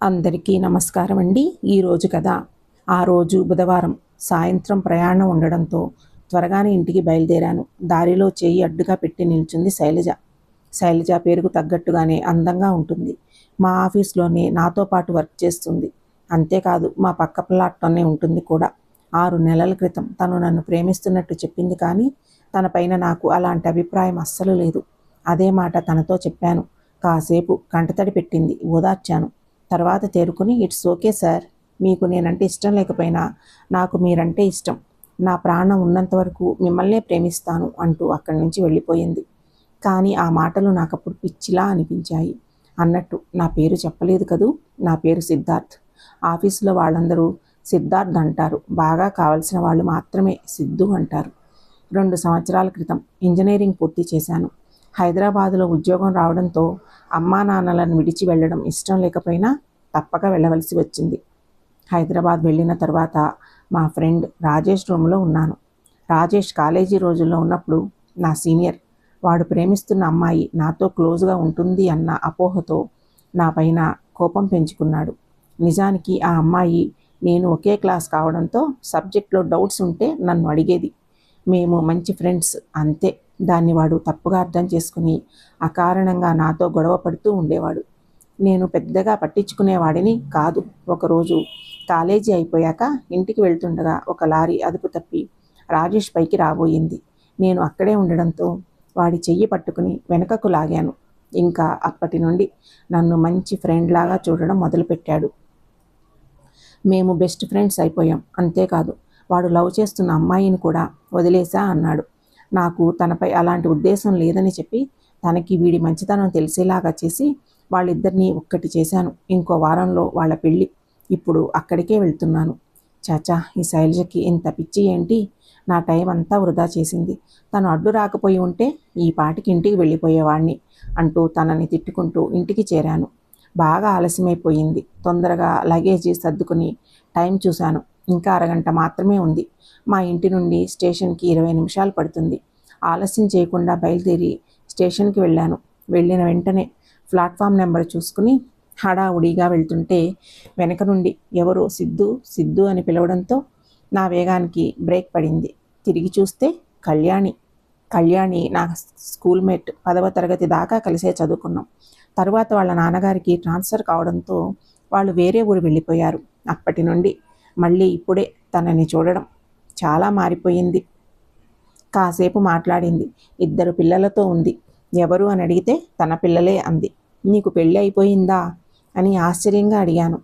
అందరికీ నమస్కారం అండి. ఈరోజు కథ. ఆ రోజు బుధవారం సాయంత్రం ప్రయాణం ఉండడంతో త్వరగానే ఇంటికి బయలుదేరాను. దారిలో చేయి అడ్డుగా పెట్టి నిల్చుంది శైలజ. శైలజ పేరుకు తగ్గట్టుగానే అందంగా ఉంటుంది. మా ఆఫీస్లోనే నాతో పాటు వర్క్ చేస్తుంది. అంతేకాదు మా పక్క ప్లాట్లోనే ఉంటుంది కూడా. 6 నెలల క్రితం తను నన్ను ప్రేమిస్తున్నట్టు చెప్పింది, కానీ తన పైన నాకు అలాంటి అభిప్రాయం అస్సలు లేదు. అదే మాట తనతో చెప్పాను. కాసేపు కంటతడి పెట్టింది. ఓదార్చాను. తర్వాత తేరుకుని, ఇట్స్ ఓకే సార్, మీకు నేనంటే ఇష్టం లేకపోయినా నాకు మీరంటే ఇష్టం. నా ప్రాణం ఉన్నంత వరకు మిమ్మల్నే ప్రేమిస్తాను అంటూ అక్కడి నుంచి వెళ్ళిపోయింది. కానీ ఆ మాటలు నాకప్పుడు పిచ్చిలా అనిపించాయి. అన్నట్టు నా పేరు చెప్పలేదు కదూ. నా పేరు సిద్ధార్థ్. ఆఫీసులో వాళ్ళందరూ సిద్ధార్థ్ అంటారు. బాగా కావలసిన వాళ్ళు మాత్రమే సిద్ధు అంటారు. 2 సంవత్సరాల క్రితం ఇంజనీరింగ్ పూర్తి చేశాను. హైదరాబాదులో ఉద్యోగం రావడంతో అమ్మా నాన్నలను విడిచి వెళ్ళడం ఇష్టం లేకపోయినా తప్పక వెళ్ళవలసి వచ్చింది. హైదరాబాద్ వెళ్ళిన తర్వాత మా ఫ్రెండ్ రాజేష్ రూమ్లో ఉన్నాను. రాజేష్ కాలేజీ రోజుల్లో ఉన్నప్పుడు నా సీనియర్. వాడు ప్రేమిస్తున్న అమ్మాయి నాతో క్లోజ్గా ఉంటుంది అన్న అపోహతో నా పైన కోపం పెంచుకున్నాడు. నిజానికి ఆ అమ్మాయి నేను ఒకే క్లాస్ కావడంతో సబ్జెక్ట్లో డౌట్స్ ఉంటే నన్ను అడిగేది. మేము మంచి ఫ్రెండ్స్ అంతే. దాన్ని వాడు తప్పుగా అర్థం చేసుకుని అకారణంగా నాతో గొడవ పడుతూ ఉండేవాడు. నేను పెద్దగా పట్టించుకునేవాడిని కాదు. ఒకరోజు కాలేజీ అయిపోయాక ఇంటికి వెళ్తుండగా ఒక లారీ అదుపు తప్పి రాజేష్ పైకి రాబోయింది. నేను అక్కడే ఉండడంతో వాడి చెయ్యి పట్టుకుని వెనకకు లాగాను. ఇంకా అప్పటి నుండి నన్ను మంచి ఫ్రెండ్ లాగా చూడడం మొదలుపెట్టాడు. మేము బెస్ట్ ఫ్రెండ్స్ అయిపోయాం. అంతేకాదు, వాడు లవ్ చేస్తున్న అమ్మాయిని కూడా వదిలేశా అన్నాడు. నాకు తనపై అలాంటి ఉద్దేశం లేదని చెప్పి తనకి వీడి మంచితనం తెలిసేలాగా చేసి వాళ్ళిద్దరినీ ఒక్కటి చేశాను. ఇంకో వారంలో వాళ్ళ పెళ్ళి. ఇప్పుడు అక్కడికే వెళ్తున్నాను. చాచా, ఈ శైలజకి ఇంత పిచ్చి ఏంటి? నా టైం అంతా వృధా చేసింది. తను అడ్డు రాకపోయి ఉంటే ఈ పాటికి ఇంటికి వెళ్ళిపోయేవాణ్ణి అంటూ తనని తిట్టుకుంటూ ఇంటికి చేరాను. బాగా ఆలస్యమైపోయింది. తొందరగా లగేజీ సర్దుకుని టైం చూశాను. ఇంకా అరగంట మాత్రమే ఉంది. మా ఇంటి నుండి స్టేషన్కి 20 నిమిషాలు పడుతుంది. ఆలస్యం చేయకుండా బయలుదేరి స్టేషన్కి వెళ్ళాను. వెళ్ళిన వెంటనే ప్లాట్ఫామ్ నెంబర్ చూసుకుని హడావుడిగా వెళ్తుంటే వెనక నుండి ఎవరో సిద్ధు సిద్ధు అని పిలవడంతో నా వేగానికి బ్రేక్ పడింది. తిరిగి చూస్తే కళ్యాణి నా స్కూల్మేట్. 10వ తరగతి దాకా కలిసే చదువుకున్నాం. తరువాత వాళ్ళ నాన్నగారికి ట్రాన్స్ఫర్ కావడంతో వాళ్ళు వేరే ఊరు వెళ్ళిపోయారు. అప్పటి నుండి మళ్ళీ ఇప్పుడే తనని చూడడం. చాలా మారిపోయింది. కాసేపు మాట్లాడింది. 2 పిల్లలతో ఉంది. ఎవరు అని అడిగితే తన పిల్లలే అంది. నీకు పెళ్ళి అయిపోయిందా అని ఆశ్చర్యంగా అడిగాను.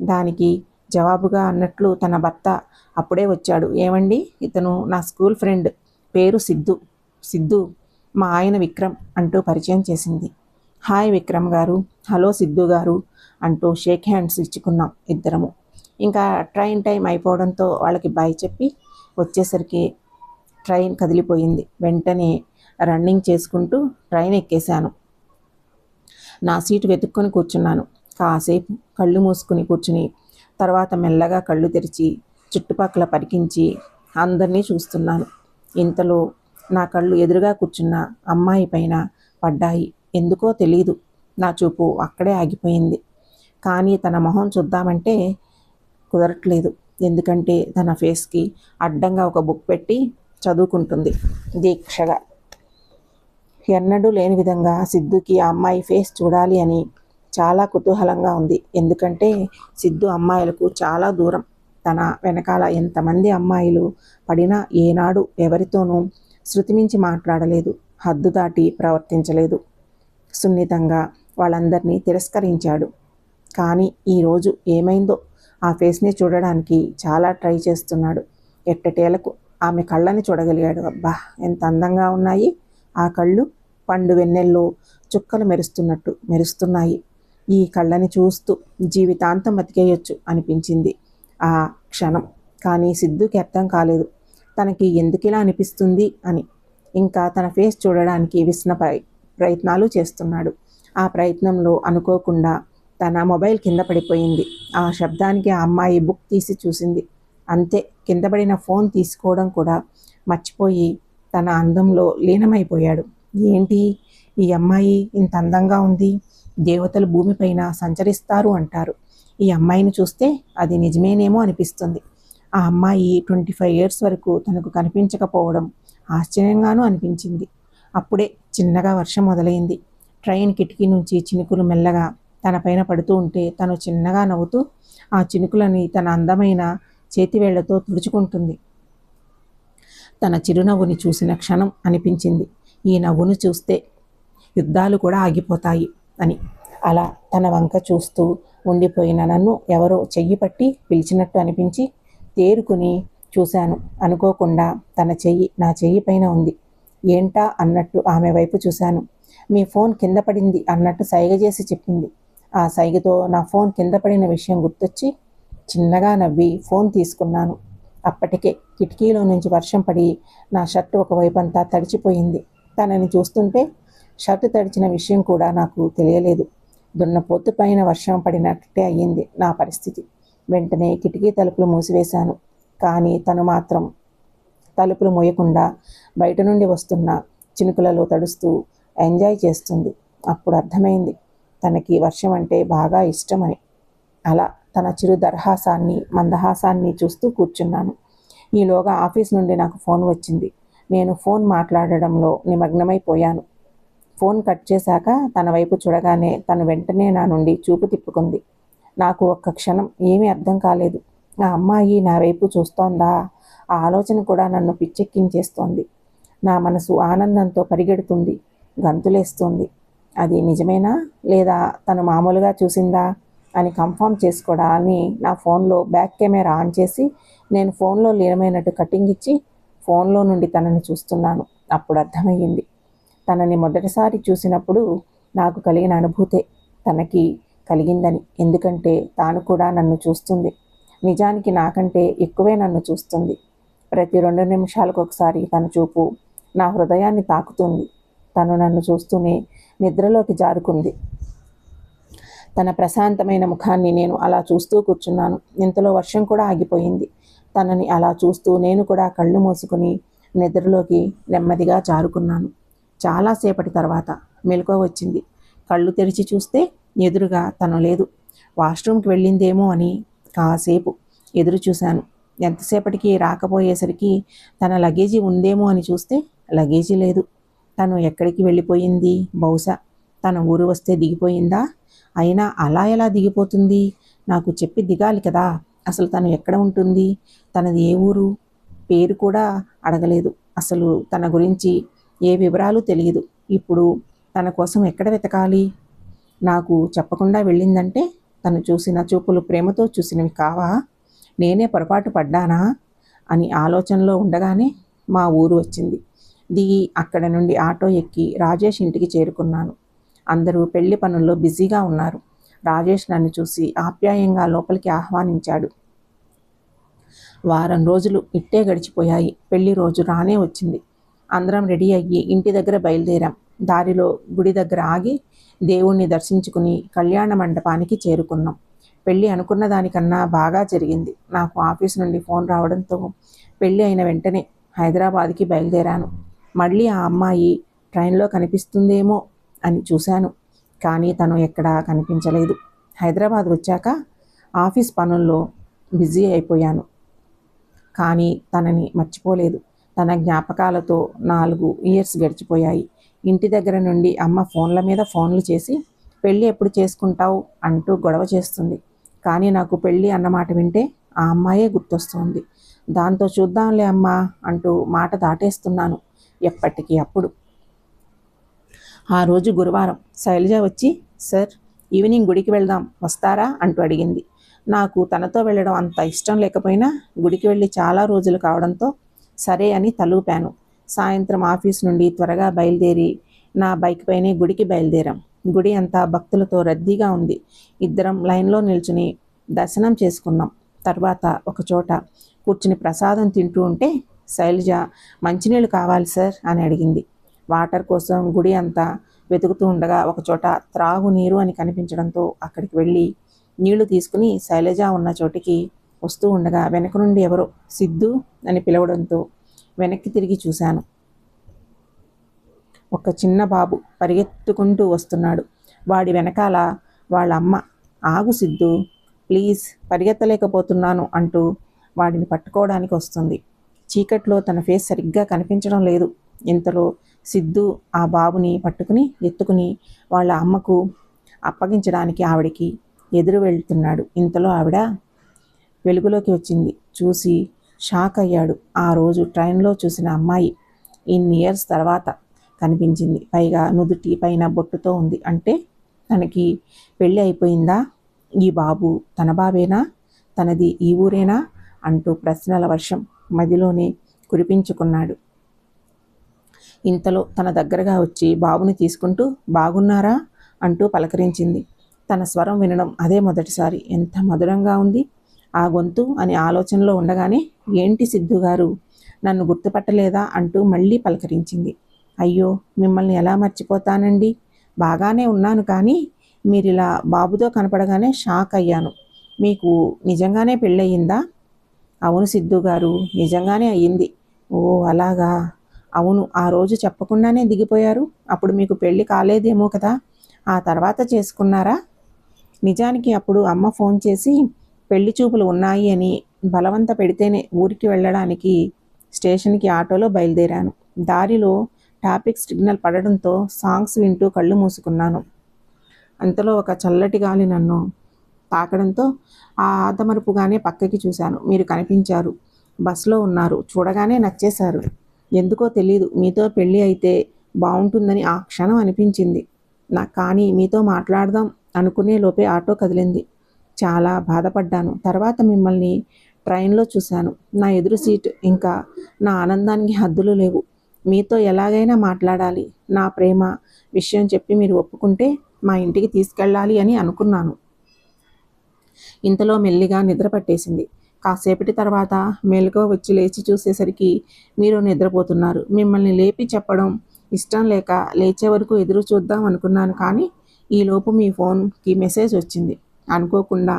దానికి జవాబుగా అన్నట్లు తన భర్త అప్పుడే వచ్చాడు. ఏమండి, ఇతను నా స్కూల్ ఫ్రెండ్, పేరు సిద్ధు మా ఆయన విక్రమ్ అంటూ పరిచయం చేసింది. హాయ్ విక్రమ్ గారు, హలో సిద్ధు గారు అంటూ షేక్ హ్యాండ్స్ ఇచ్చుకున్నాం ఇద్దరము. ఇంకా ట్రైన్ టైం అయిపోవడంతో వాళ్ళకి బాయ్ చెప్పి వచ్చేసరికి ట్రైన్ కదిలిపోయింది. వెంటనే రన్నింగ్ చేసుకుంటూ ట్రైన్ ఎక్కేశాను. నా సీటు వెతుక్కొని కూర్చున్నాను. కాసేపు కళ్ళు మూసుకుని కూర్చుని తర్వాత మెల్లగా కళ్ళు తెరిచి చుట్టుపక్కల పరికించి అందరినీ చూస్తున్నాను. ఇంతలో నా కళ్ళు ఎదురుగా కూర్చున్న అమ్మాయి పైన పడ్డాయి. ఎందుకో తెలీదు, నా చూపు అక్కడే ఆగిపోయింది. కానీ తన మొహం చూద్దామంటే కుదరట్లేదు. ఎందుకంటే తన ఫేస్కి అడ్డంగా ఒక బుక్ పెట్టి చదువుకుంటుంది దీక్షగా. ఎన్నడూ లేని విధంగా సిద్ధుకి ఆ అమ్మాయి ఫేస్ చూడాలి అని చాలా కుతూహలంగా ఉంది. ఎందుకంటే సిద్ధు అమ్మాయిలకు చాలా దూరం. తన వెనకాల ఎంతమంది అమ్మాయిలు పడినా ఏనాడు ఎవరితోనూ శృతిమించి మాట్లాడలేదు. హద్దు దాటి ప్రవర్తించలేదు. సున్నితంగా వాళ్ళందరినీ తిరస్కరించాడు. కానీ ఈరోజు ఏమైందో ఆ ఫేస్ని చూడడానికి చాలా ట్రై చేస్తున్నాడు. ఎట్టకేలకు ఆమె కళ్ళని చూడగలిగాడు. అబ్బా, ఎంత అందంగా ఉన్నాయి ఆ కళ్ళు! పండు వెన్నెల్లో చుక్కలు మెరుస్తున్నట్టు మెరుస్తున్నాయి. ఈ కళ్ళని చూస్తూ జీవితాంతం బతికేయొచ్చు అనిపించింది ఆ క్షణం. కానీ సిద్ధుకి అర్థం కాలేదు తనకి ఎందుకిలా అనిపిస్తుంది అని. ఇంకా తన ఫేస్ చూడడానికి ప్రయత్నాలు చేస్తున్నాడు. ఆ ప్రయత్నంలో అనుకోకుండా తన మొబైల్ కింద పడిపోయింది. ఆ శబ్దానికి ఆ అమ్మాయి బుక్ తీసి చూసింది. అంతే, కింద పడిన ఫోన్ తీసుకోవడం కూడా మర్చిపోయి తన అందంలో లీనమైపోయాడు. ఏంటి, ఈ అమ్మాయి ఇంత అందంగా ఉంది, దేవతలు భూమిపైన సంచరిస్తారు అంటారు. ఈ అమ్మాయిని చూస్తే అది నిజమేనేమో అనిపిస్తుంది. ఆ అమ్మాయి 25 ఇయర్స్ వరకు తనకు కనిపించకపోవడం ఆశ్చర్యంగానూ అనిపించింది. అప్పుడే చిన్నగా వర్షం మొదలైంది. ట్రైన్ కిటికీ నుంచి చినుకులు మెల్లగా తన పైన పడుతూ ఉంటే తను చిన్నగా నవ్వుతూ ఆ చినుకులని తన అందమైన చేతివేళ్లతో తుడుచుకుంటుంది. తన చిరునవ్వుని చూసిన క్షణం అనిపించింది, ఈ నవ్వును చూస్తే యుద్ధాలు కూడా ఆగిపోతాయి అని. అలా తన వంక చూస్తూ ఉండిపోయిన నన్ను ఎవరో చెయ్యి పట్టి పిలిచినట్టు అనిపించి తేరుకుని చూశాను. అనుకోకుండా తన చెయ్యి నా చెయ్యి పైన ఉంది. ఏంటా అన్నట్టు ఆమె వైపు చూశాను. మీ ఫోన్ కింద పడింది అన్నట్టు సైగ చేసి చెప్పింది. ఆ సైగతో నా ఫోన్ కింద పడిన విషయం గుర్తొచ్చి చిన్నగా నవ్వి ఫోన్ తీసుకున్నాను. అప్పటికే కిటికీలో నుంచి వర్షం పడి నా షర్టు ఒకవైపంతా తడిచిపోయింది. తనని చూస్తుంటే షర్టు తడిచిన విషయం కూడా నాకు తెలియలేదు. దున్నపోతు పైన వర్షం పడినట్టే అయ్యింది నా పరిస్థితి. వెంటనే కిటికీ తలుపులు మూసివేశాను. కానీ తను మాత్రం తలుపులు మూయకుండా బయట నుండి వస్తున్న చినుకులలో తడుస్తూ ఎంజాయ్ చేస్తుంది. అప్పుడు అర్థమైంది తనకి వర్షం అంటే బాగా ఇష్టమని. అలా తన చిరు దరహాసాన్ని మందహాసాన్ని చూస్తూ కూర్చున్నాను. ఈలోగా ఆఫీస్ నుండి నాకు ఫోన్ వచ్చింది. నేను ఫోన్ మాట్లాడడంలో నిమగ్నమైపోయాను. ఫోన్ కట్ చేశాక తన వైపు చూడగానే తను వెంటనే నా నుండి చూపు తిప్పుకుంది. నాకు ఒక్క క్షణం ఏమీ అర్థం కాలేదు. ఆ అమ్మాయి నా వైపు చూస్తోందా? ఆ ఆలోచన కూడా నన్ను పిచ్చెక్కించేస్తోంది. నా మనసు ఆనందంతో పరిగెడుతుంది, గంతులేస్తుంది. అది నిజమేనా లేదా తను మామూలుగా చూసిందా అని కన్ఫర్మ్ చేసుకోవడాన్ని నా ఫోన్లో బ్యాక్ కెమెరా ఆన్ చేసి నేను ఫోన్లో లీనమైనట్టు కటింగ్ ఇచ్చి ఫోన్లో నుండి తనని చూస్తున్నాను. అప్పుడు అర్థమయ్యింది. తనని మొదటిసారి చూసినప్పుడు నాకు కలిగిన అనుభూతే తనకి కలిగిందని. ఎందుకంటే తాను కూడా నన్ను చూస్తుంది. నిజానికి నాకంటే ఎక్కువే నన్ను చూస్తుంది. ప్రతి 2 నిమిషాలకు ఒకసారి తన చూపు నా హృదయాన్ని తాకుతుంది. తను నన్ను చూస్తూనే నిద్రలోకి జారుకుంది. తన ప్రశాంతమైన ముఖాన్ని నేను అలా చూస్తూ కూర్చున్నాను. ఇంతలో వర్షం కూడా ఆగిపోయింది. తనని అలా చూస్తూ నేను కూడా కళ్ళు మూసుకుని నిద్రలోకి నెమ్మదిగా జారుకున్నాను. చాలాసేపటి తర్వాత మెలకువ వచ్చింది. కళ్ళు తెరిచి చూస్తే ఎదురుగా తను లేదు. వాష్రూమ్కి వెళ్ళిందేమో అని కాసేపు ఎదురు చూశాను. ఎంతసేపటికి రాకపోయేసరికి తన లగేజీ ఉందేమో అని చూస్తే లగేజీ లేదు. తను ఎక్కడికి వెళ్ళిపోయింది? బహుశా తన ఊరు వస్తే దిగిపోయిందా? అయినా అలా ఎలా దిగిపోతుంది? నాకు చెప్పి దిగాలి కదా. అసలు తను ఎక్కడ ఉంటుంది? తనది ఏ ఊరు? పేరు కూడా అడగలేదు. అసలు తన గురించి ఏ వివరాలు తెలియదు. ఇప్పుడు తన కోసం ఎక్కడ వెతకాలి? నాకు చెప్పకుండా వెళ్ళిందంటే తను చూసిన చూపులు ప్రేమతో చూసినవి కావా? నేనే పొరపాటు పడ్డానా అని ఆలోచనలో ఉండగానే మా ఊరు వచ్చింది. దిగి అక్కడ నుండి ఆటో ఎక్కి రాజేష్ ఇంటికి చేరుకున్నాను. అందరూ పెళ్లి పనుల్లో బిజీగా ఉన్నారు. రాజేష్ నన్ను చూసి ఆప్యాయంగా లోపలికి ఆహ్వానించాడు. వారం రోజులు ఇట్టే గడిచిపోయాయి. పెళ్లి రోజు రానే వచ్చింది. అందరం రెడీ అయ్యి ఇంటి దగ్గర బయలుదేరాం. దారిలో గుడి దగ్గర ఆగి దేవుణ్ణి దర్శించుకుని కళ్యాణ మండపానికి చేరుకున్నాం. పెళ్ళి అనుకున్న దానికన్నా బాగా జరిగింది. నాకు ఆఫీస్ నుండి ఫోన్ రావడంతో పెళ్ళి అయిన వెంటనే హైదరాబాద్కి బయలుదేరాను. మళ్ళీ ఆ అమ్మాయి ట్రైన్లో కనిపిస్తుందేమో అని చూశాను. కానీ తను ఎక్కడా కనిపించలేదు. హైదరాబాద్ వచ్చాక ఆఫీస్ పనుల్లో బిజీ అయిపోయాను. కానీ తనని మర్చిపోలేదు. తన జ్ఞాపకాలతో 4 ఇయర్స్ గడిచిపోయాయి. ఇంటి దగ్గర నుండి అమ్మ ఫోన్ల మీద ఫోన్లు చేసి పెళ్ళి ఎప్పుడు చేసుకుంటావు అంటూ గొడవ చేస్తుంది. కానీ నాకు పెళ్ళి అన్నమాట వింటే ఆ అమ్మాయే గుర్తొస్తుంది. దాంతో చూద్దాంలే అమ్మా అంటూ మాట దాటేస్తున్నాను ఎప్పటికీ అప్పుడు. ఆ రోజు గురువారం. శైలజ వచ్చి, సార్ ఈవినింగ్ గుడికి వెళ్దాం వస్తారా అంటూ అడిగింది. నాకు తనతో వెళ్ళడం అంత ఇష్టం లేకపోయినా గుడికి వెళ్ళి చాలా రోజులు కావడంతో సరే అని తలూపాను. సాయంత్రం ఆఫీస్ నుండి త్వరగా బయలుదేరి నా బైక్ పైనే గుడికి బయలుదేరాం. గుడి అంతా భక్తులతో రద్దీగా ఉంది. ఇద్దరం లైన్లో నిల్చుని దర్శనం చేసుకున్నాం. తర్వాత ఒకచోట కూర్చుని ప్రసాదం తింటూ ఉంటే శైలజ మంచినీళ్ళు కావాలి సార్ అని అడిగింది. వాటర్ కోసం గుడి అంతా వెతుకుతూ ఉండగా ఒకచోట త్రాగునీరు అని కనిపించడంతో అక్కడికి వెళ్ళి నీళ్లు తీసుకుని శైలజ ఉన్న చోటికి వస్తూ ఉండగా వెనక నుండి ఎవరో సిద్ధు అని పిలవడంతో వెనక్కి తిరిగి చూశాను. ఒక చిన్న బాబు పరిగెత్తుకుంటూ వస్తున్నాడు. వాడి వెనకాల వాళ్ళ అమ్మ, ఆగు సిద్ధు, ప్లీజ్, పరిగెత్తలేకపోతున్నాను అంటూ వాడిని పట్టుకోవడానికి వస్తుంది. చీకట్లో తన ఫేస్ సరిగ్గా కనిపించడం లేదు. ఇంతలో సిద్ధు ఆ బాబుని పట్టుకుని ఎత్తుకుని వాళ్ళ అమ్మకు అప్పగించడానికి ఆవిడికి ఎదురు వెళ్తున్నాడు. ఇంతలో ఆవిడ వెలుగులోకి వచ్చింది. చూసి షాక్ అయ్యాడు. ఆ రోజు ట్రైన్లో చూసిన అమ్మాయి ఇన్ని ఇయర్స్ తర్వాత కనిపించింది. పైగా నుదుటి పైన బొట్టుతో ఉంది. అంటే తనకి పెళ్ళి అయిపోయిందా? ఈ బాబు తన బాబేనా? తనది ఈ ఊరేనా? అంటూ ప్రశ్నల వర్షం మదిలోనే కురిపించుకున్నాడు. ఇంతలో తన దగ్గరగా వచ్చి బాబుని తీసుకుంటూ బాగున్నారా అంటూ పలకరించింది. తన స్వరం వినడం అదే మొదటిసారి. ఎంత మధురంగా ఉంది ఆ గొంతు అని ఆలోచనలో ఉండగానే, ఏంటి సిద్ధు గారు, నన్ను గుర్తుపట్టలేదా అంటూ మళ్ళీ పలకరించింది. అయ్యో, మిమ్మల్ని ఎలా మర్చిపోతానండి, బాగానే ఉన్నాను, కానీ మీరిలా బాబుతో కనపడగానే షాక్ అయ్యాను. మీకు నిజంగానే పెళ్ళయిందా? అవును సిద్ధు గారు, నిజంగానే అయ్యింది. ఓ అలాగా. అవును, ఆ రోజు చెప్పకుండానే దిగిపోయారు. అప్పుడు మీకు పెళ్ళి కాలేదేమో కదా, ఆ తర్వాత చేసుకున్నారా? నిజానికి అప్పుడు అమ్మ ఫోన్ చేసి పెళ్లి చూపులు ఉన్నాయి అని బలవంత పెడితేనే ఊరికి వెళ్ళడానికి స్టేషన్కి ఆటోలో బయలుదేరాను. దారిలో ట్రాఫిక్ సిగ్నల్ పడడంతో సాంగ్స్ వింటూ కళ్ళు మూసుకున్నాను. అంతలో ఒక చల్లటి గాలి నన్ను తాకడంతో ఆ ఆదమరుపుగానే పక్కకి చూశాను. మీరు కనిపించారు. బస్సులో ఉన్నారు. చూడగానే నచ్చేశారు. ఎందుకో తెలీదు, మీతో పెళ్ళి అయితే బాగుంటుందని ఆ క్షణం అనిపించింది నాకు. కానీ మీతో మాట్లాడదాం అనుకునే లోపే ఆటో కదిలింది. చాలా బాధపడ్డాను. తర్వాత మిమ్మల్ని ట్రైన్లో చూశాను. నా ఎదురు సీట్. ఇంకా నా ఆనందానికి హద్దులు లేవు. మీతో ఎలాగైనా మాట్లాడాలి. నా ప్రేమ విషయం చెప్పి మీరు ఒప్పుకుంటే మా ఇంటికి తీసుకెళ్ళాలి అని అనుకున్నాను. ఇంతలో మెల్లిగా నిద్ర పట్టేసింది. కాసేపటి తర్వాత మెలకువ వచ్చి లేచి చూసేసరికి మీరు నిద్రపోతున్నారు. మిమ్మల్ని లేపి చెప్పడం ఇష్టం లేక లేచే వరకు ఎదురు చూద్దాం అనుకున్నాను. కానీ ఈలోపు మీ ఫోన్కి మెసేజ్ వచ్చింది. అనుకోకుండా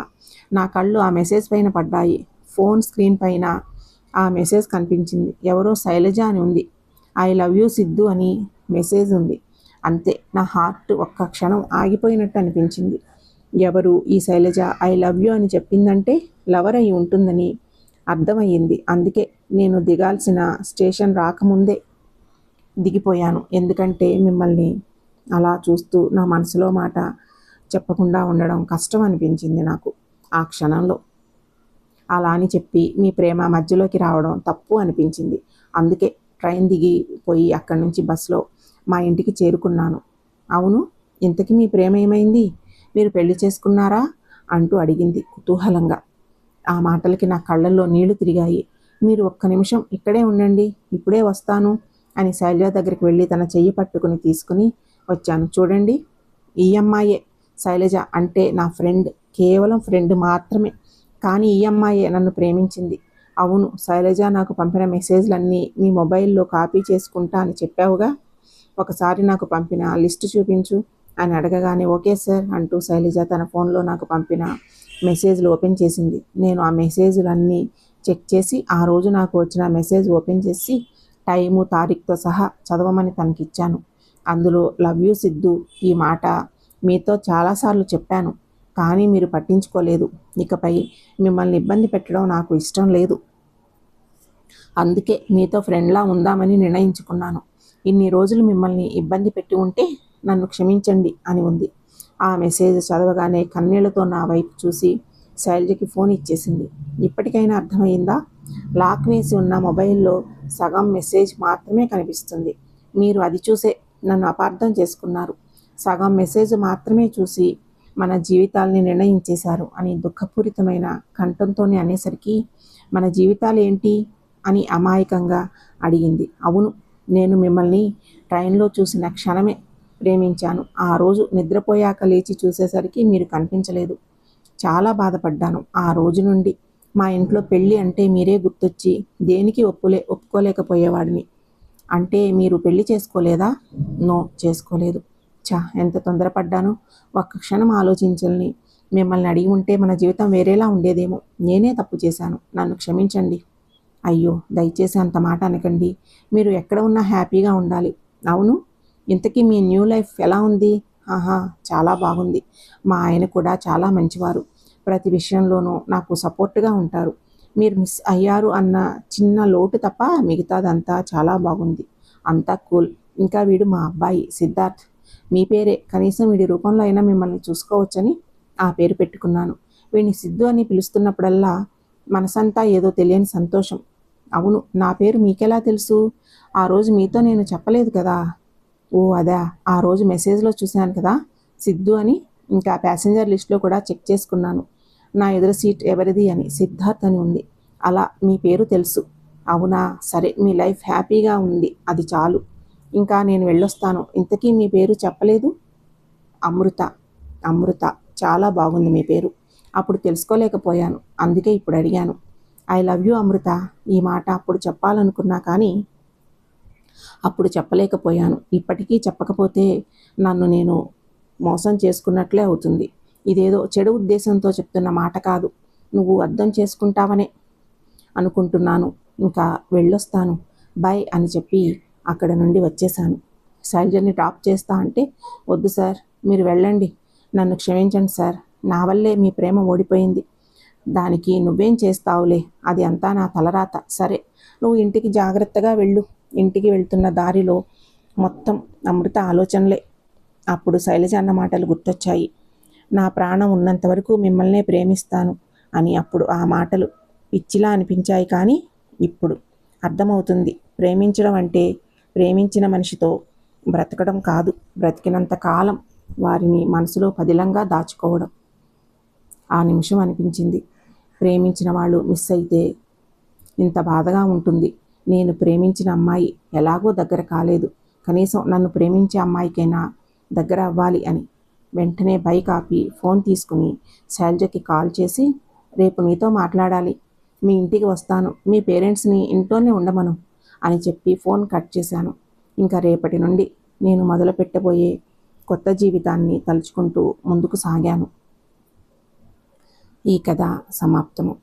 నా కళ్ళు ఆ మెసేజ్ పైన పడ్డాయి. ఫోన్ స్క్రీన్ పైన ఆ మెసేజ్ కనిపించింది. ఎవరో శైలజ అని ఉంది. ఐ లవ్ యూ సిద్ధు అని మెసేజ్ ఉంది. అంతే, నా హార్ట్ ఒక్క క్షణం ఆగిపోయినట్టు అనిపించింది. ఎవరు ఈ శైలజ ఐ లవ్ యూ అని చెప్పిందంటే లవర్ అయి ఉంటుందని అర్థమయ్యింది. అందుకే నేను దిగాల్సిన స్టేషన్ రాకముందే దిగిపోయాను. ఎందుకంటే మిమ్మల్ని అలా చూస్తూ నా మనసులో మాట చెప్పకుండా ఉండడం కష్టం అనిపించింది నాకు ఆ క్షణంలో. అలా అని చెప్పి మీ ప్రేమ మధ్యలోకి రావడం తప్పు అనిపించింది. అందుకే ట్రైన్ దిగిపోయి అక్కడి నుంచి బస్సులో మా ఇంటికి చేరుకున్నాను. అవును, ఇంతకీ మీ ప్రేమ ఏమైంది? మీరు పెళ్లి చేసుకున్నారా అంటూ అడిగింది కుతూహలంగా. ఆ మాటలకి నా కళ్ళల్లో నీళ్లు తిరిగాయి. మీరు ఒక్క నిమిషం ఇక్కడే ఉండండి, ఇప్పుడే వస్తాను అని శైలజ దగ్గరికి వెళ్ళి తన చెయ్యి పట్టుకుని తీసుకుని వచ్చాను. చూడండి, ఈ అమ్మాయే శైలజ అంటే నా ఫ్రెండ్, కేవలం ఫ్రెండ్ మాత్రమే. కానీ ఈ అమ్మాయే నన్ను ప్రేమించింది. అవును, శైలజ నాకు పంపిన మెసేజ్లన్నీ మీ మొబైల్లో కాపీ చేసుకుంటా అని చెప్పావుగా, ఒకసారి నాకు పంపిన లిస్టు చూపించు అని అడగగానే ఓకే సార్ అంటూ శైలజ తన ఫోన్లో నాకు పంపిన మెసేజ్లు ఓపెన్ చేసింది. నేను ఆ మెసేజ్లన్నీ చెక్ చేసి ఆ రోజు నాకు వచ్చిన మెసేజ్ ఓపెన్ చేసి టైము తారీఖుతో సహా చదవమని తనకిచ్చాను. అందులో లవ్ యూ సిద్ధు ఈ మాట మీతో చాలాసార్లు చెప్పాను, కానీ మీరు పట్టించుకోలేదు. ఇకపై మిమ్మల్ని ఇబ్బంది పెట్టడం నాకు ఇష్టం లేదు. అందుకే మీతో ఫ్రెండ్లా ఉందామని నిర్ణయించుకున్నాను. ఇన్ని రోజులు మిమ్మల్ని ఇబ్బంది పెట్టి ఉంటే నన్ను క్షమించండి అని ఉంది. ఆ మెసేజ్ చదవగానే కన్నీళ్లతో నా వైపు చూసి శైలజకి ఫోన్ ఇచ్చేసింది. ఇప్పటికైనా అర్థమైందా? లాక్ వేసి ఉన్న మొబైల్లో సగం మెసేజ్ మాత్రమే కనిపిస్తుంది. మీరు అది చూసే నన్ను అపార్థం చేసుకున్నారు. సగం మెసేజ్ మాత్రమే చూసి మన జీవితాల్ని నిర్ణయించేశారు అని దుఃఖపూరితమైన కంఠంతోనే అనేసరికి మన జీవితాలు ఏంటి అని అమాయకంగా అడిగింది. అవును, నేను మిమ్మల్ని ట్రైన్లో చూసిన క్షణమే ప్రేమించాను. ఆ రోజు నిద్రపోయాక లేచి చూసేసరికి మీరు కనిపించలేదు. చాలా బాధపడ్డాను. ఆ రోజు నుండి మా ఇంట్లో పెళ్ళి అంటే మీరే గుర్తొచ్చి దేనికి ఒప్పుకోలేకపోయేవాడిని. అంటే మీరు పెళ్లి చేసుకోలేదా? నో, చేసుకోలేదు. ఎంత తొందరపడ్డాను. ఒక్క క్షణం ఆలోచించాలని మిమ్మల్ని అడిగి ఉంటే మన జీవితం వేరేలా ఉండేదేమో. నేనే తప్పు చేశాను, నన్ను క్షమించండి. అయ్యో, దయచేసి అంత మాట అనకండి. మీరు ఎక్కడ ఉన్నా హ్యాపీగా ఉండాలి. అవును, ఇంతకీ మీ న్యూ లైఫ్ ఎలా ఉంది ఆహా, చాలా బాగుంది. మా ఆయన కూడా చాలా మంచివారు. ప్రతి విషయంలోనూ నాకు సపోర్ట్గా ఉంటారు. మీరు మిస్ అయ్యారు అన్న చిన్న లోటు తప్ప మిగతాదంతా చాలా బాగుంది. అంతా కూల్. ఇంకా వీడు మా అబ్బాయి సిద్ధార్థ్. మీ పేరే, కనీసం వీడి రూపంలో అయినా మిమ్మల్ని చూసుకోవచ్చని ఆ పేరు పెట్టుకున్నాను. వీడిని సిద్ధు అని పిలుస్తున్నప్పుడల్లా మనసంతా ఏదో తెలియని సంతోషం. అవును, నా పేరు మీకెలా తెలుసు? ఆ రోజు మీతో నేను చెప్పలేదు కదా. ఓ అదా, ఆ రోజు మెసేజ్లో చూశాను కదా సిద్ధు అని. ఇంకా ప్యాసింజర్ లిస్ట్లో కూడా చెక్ చేసుకున్నాను. నా ఎదురు సీట్ ఎవరిది అని సిద్ధార్థ్ అని ఉంది. అలా మీ పేరు తెలుసు. అవునా, సరే, మీ లైఫ్ హ్యాపీగా ఉంది, అది చాలు. ఇంకా నేను వెళ్ళొస్తాను. ఇంతకీ మీ పేరు చెప్పలేదు. అమృత. అమృత, చాలా బాగుంది మీ పేరు. అప్పుడు తెలుసుకోలేకపోయాను, అందుకే ఇప్పుడు అడిగాను. ఐ లవ్ యూ అమృత. ఈ మాట అప్పుడు చెప్పాలనుకున్నా కానీ అప్పుడు చెప్పలేకపోయాను. ఇప్పటికీ చెప్పకపోతే నన్ను నేను మోసం చేసుకున్నట్లే అవుతుంది. ఇదేదో చెడు ఉద్దేశంతో చెప్తున్న మాట కాదు. నువ్వు అర్థం చేసుకుంటావనే అనుకుంటున్నాను. ఇంకా వెళ్ళొస్తాను, బై అని చెప్పి అక్కడ నుండి వచ్చేశాను. శైలజని డ్రాప్ చేస్తా అంటే, వద్దు సార్, మీరు వెళ్ళండి, నన్ను క్షమించండి సార్, నా వల్లే మీ ప్రేమ ఓడిపోయింది. దానికి నువ్వేం చేస్తావులే, అది అంతా నా తలరాత. సరే, నువ్వు ఇంటికి జాగ్రత్తగా వెళ్ళు. ఇంటికి వెళ్తున్న దారిలో మొత్తం అమృత ఆలోచనలే. అప్పుడు శైలజ అన్న మాటలు గుర్తొచ్చాయి. నా ప్రాణం ఉన్నంత వరకు మిమ్మల్నే ప్రేమిస్తాను అని. అప్పుడు ఆ మాటలు పిచ్చిలా అనిపించాయి, కానీ ఇప్పుడు అర్థమవుతుంది. ప్రేమించడం అంటే ప్రేమించిన మనిషితో బ్రతకడం కాదు, బ్రతికినంత కాలం వారిని మనసులో పదిలంగా దాచుకోవడం. ఆ నిమిషం అనిపించింది, ప్రేమించిన వాళ్ళు మిస్ అయితే ఇంత బాధగా ఉంటుంది. నేను ప్రేమించిన అమ్మాయి ఎలాగో దగ్గర కాలేదు, కనీసం నన్ను ప్రేమించే అమ్మాయికైనా దగ్గర అవ్వాలి అని. వెంటనే బైక్ ఆపి ఫోన్ తీసుకుని శైలజకి కాల్ చేసి, రేపు నీతో మాట్లాడాలి, మీ ఇంటికి వస్తాను, మీ పేరెంట్స్ని ఇంట్లోనే ఉండమను అని చెప్పి ఫోన్ కట్ చేశాను. ఇంకా రేపటి నుండి నేను మొదలు పెట్టబోయే కొత్త జీవితాన్ని తలుచుకుంటూ ముందుకు సాగాను. ఈ కథ సమాప్తము.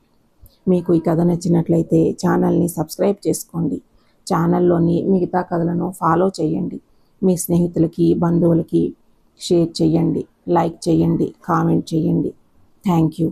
మీకు ఈ కథ నచ్చినట్లయితే ఛానల్ని సబ్స్క్రైబ్ చేసుకోండి. ఛానల్లోని మిగతా కథలను ఫాలో చేయండి. మీ స్నేహితులకి, బంధువులకి షేర్ చేయండి, లైక్ చేయండి, కామెంట్ చేయండి. Thank you.